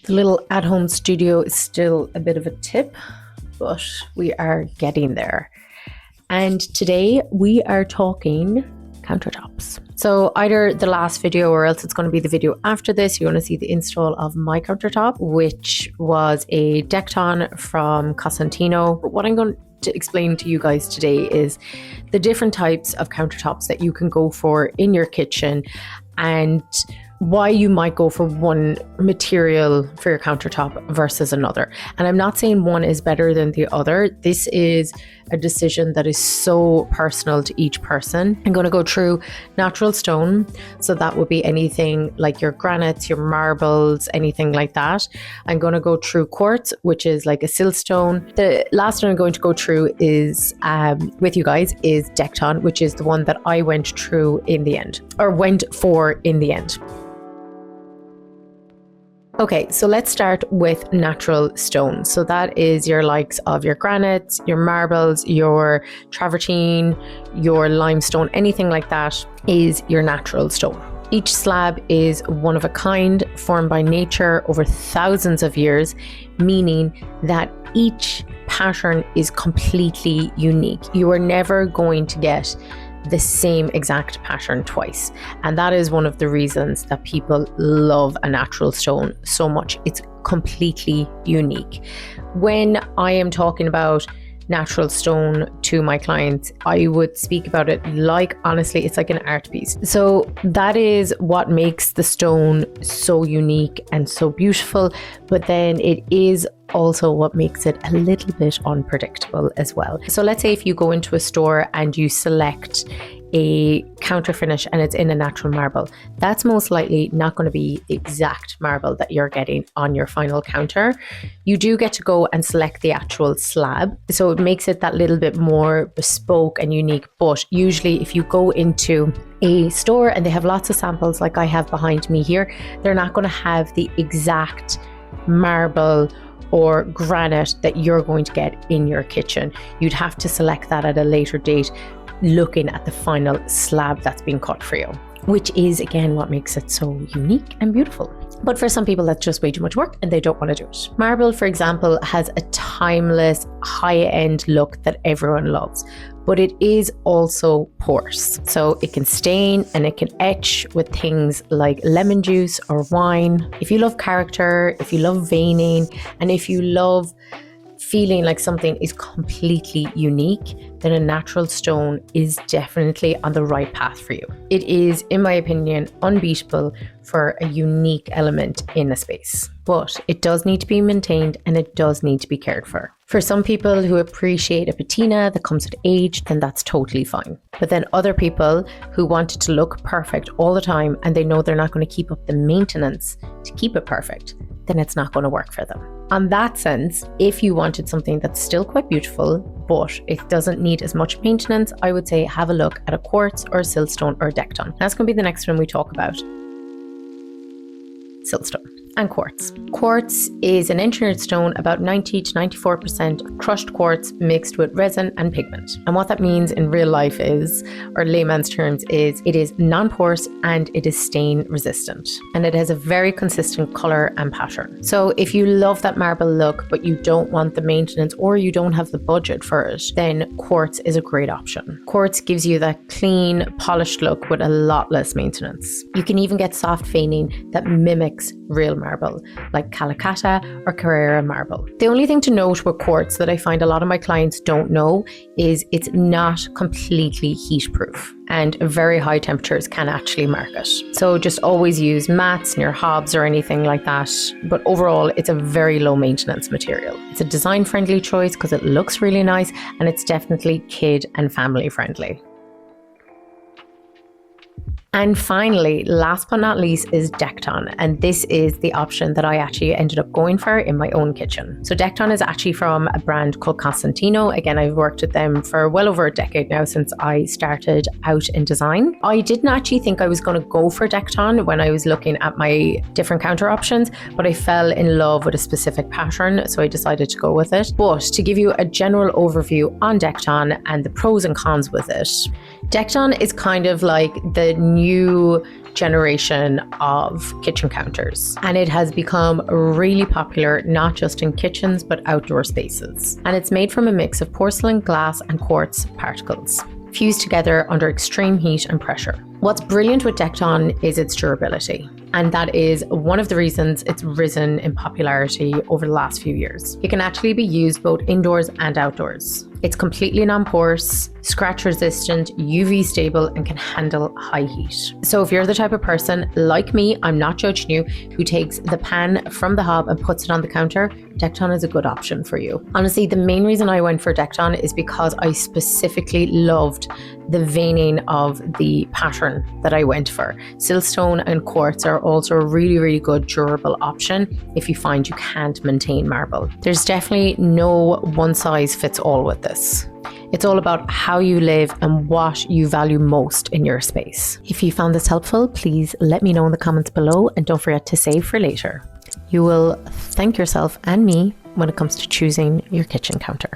The little at-home studio is still a bit of a tip, but we are getting there. And today we are talking countertops. So either the last video or else it's going to be the video after this. You're going to see the install of my countertop, which was a Dekton from Cosentino. But what I'm going to explain to you guys today is the different types of countertops that you can go for in your kitchen and why you might go for one material for your countertop versus another. And I'm not saying one is better than the other. This is a decision that is so personal to each person. I'm going to go through natural stone. So that would be anything like your granites, your marbles, anything like that. I'm going to go through quartz, which is like a silestone. The last one I'm going to go through is with you guys is Dekton, which is the one that I went through in the end, or went for in the end. Okay, so let's start with natural stone. So that is your likes of your granites, your marbles, your travertine, your limestone, anything like that is your natural stone. Each slab is one of a kind, formed by nature over thousands of years, meaning that each pattern is completely unique. You are never going to get the same exact pattern twice. And that is one of the reasons that people love a natural stone so much. It's completely unique. When I am talking about natural stone to my clients, I would speak about it like, honestly, it's like an art piece. So that is what makes the stone so unique and so beautiful, but then it is also what makes it a little bit unpredictable as well. So let's say if you go into a store and you select a counter finish and it's in a natural marble, that's most likely not going to be the exact marble that you're getting on your final counter. You do get to go and select the actual slab, so it makes it that little bit more bespoke and unique. But usually if you go into a store and they have lots of samples like I have behind me here, they're not going to have the exact marble or granite that you're going to get in your kitchen. You'd have to select that at a later date, looking at the final slab that's been cut for you, which is again what makes it so unique and beautiful. But for some people that's just way too much work and they don't want to do it. Marble, for example, has a timeless high-end look that everyone loves, but it is also porous. So it can stain and it can etch with things like lemon juice or wine. If you love character, if you love veining, and if you love feeling like something is completely unique, then a natural stone is definitely on the right path for you. It is, in my opinion, unbeatable for a unique element in a space. But it does need to be maintained and it does need to be cared for. For some people who appreciate a patina that comes with age, then that's totally fine. But then other people who want it to look perfect all the time and they know they're not going to keep up the maintenance to keep it perfect, then it's not going to work for them. On that sense, if you wanted something that's still quite beautiful, but it doesn't need as much maintenance, I would say have a look at a quartz or silestone or Dekton. That's going to be the next one we talk about. Silestone and quartz. Quartz is an engineered stone, about 90 to 94% crushed quartz mixed with resin and pigment. And what that means in real life is, or layman's terms is, it is non-porous and it is stain resistant. And it has a very consistent color and pattern. So if you love that marble look, but you don't want the maintenance or you don't have the budget for it, then quartz is a great option. Quartz gives you that clean, polished look with a lot less maintenance. You can even get soft veining that mimics real marble, like Calacatta or Carrara marble. The only thing to note with quartz that I find a lot of my clients don't know is it's not completely heat proof, and very high temperatures can actually mark it. So just always use mats near hobs or anything like that. But overall, it's a very low maintenance material. It's a design friendly choice because it looks really nice, and it's definitely kid and family friendly. And finally, last but not least, is Dekton. And this is the option that I actually ended up going for in my own kitchen. So Dekton is actually from a brand called Cosentino. Again, I've worked with them for well over a decade now since I started out in design. I didn't actually think I was going to go for Dekton when I was looking at my different counter options, but I fell in love with a specific pattern, so I decided to go with it. But to give you a general overview on Dekton and the pros and cons with it, Dekton is kind of like the new generation of kitchen counters. And it has become really popular, not just in kitchens, but outdoor spaces. And it's made from a mix of porcelain, glass, and quartz particles, fused together under extreme heat and pressure. What's brilliant with Dekton is its durability. And that is one of the reasons it's risen in popularity over the last few years. It can actually be used both indoors and outdoors. It's completely non-porous, scratch resistant, UV stable, and can handle high heat. So if you're the type of person like me, I'm not judging you, who takes the pan from the hob and puts it on the counter, Dekton is a good option for you. Honestly, the main reason I went for Dekton is because I specifically loved the veining of the pattern that I went for. Silestone and quartz are also a really, really good durable option if you find you can't maintain marble. There's definitely no one size fits all with this. It's all about how you live and what you value most in your space. If you found this helpful, please let me know in the comments below, and don't forget to save for later. You will thank yourself and me when it comes to choosing your kitchen counter.